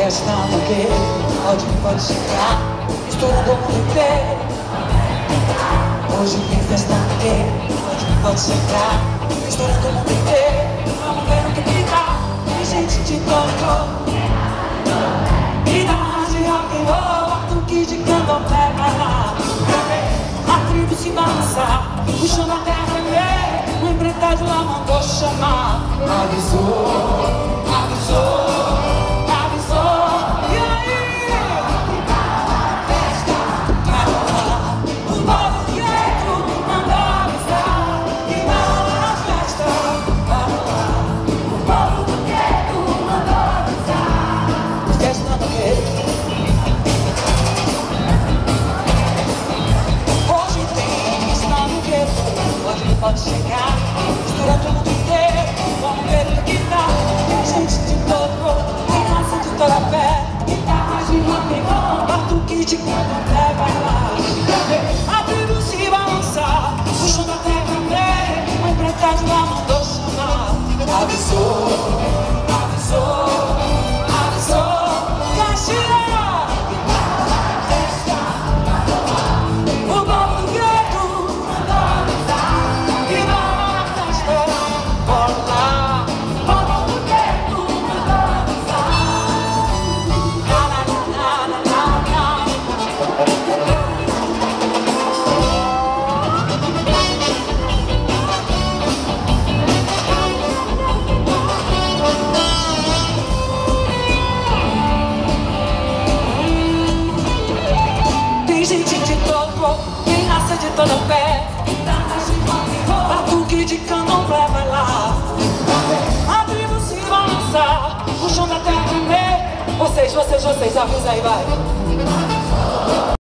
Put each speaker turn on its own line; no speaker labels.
festa no quê? Pode chegar, estourando o mundo inteiro. Hoje tem festa no quê? Pode chegar, estourando o mundo inteiro. Vamos ver o que fica. Tem gente de todo. E da de rock and roll, batuque de candomblé vai lá. A tribo se balançar, o chão da terra tremer. O empretado lá mandou chamar. Avisou, avisou. Pode chegar, mistura tudo inteiro. Vamos ver o que dá. Tem gente de todo, tem raça de toda fé. Guitarra de rock and roll, batuque de candomblé vai lá. A tribo se balançar, o chão da terra tremer. O empregado lá mandou chamar. Avisou, avisou, avisou. Caxira! Tem raça de toda fé, batuque de candomblé vai lá. A tribo se balançar, o chão da terra tremer. Vocês, avisa aí, vai.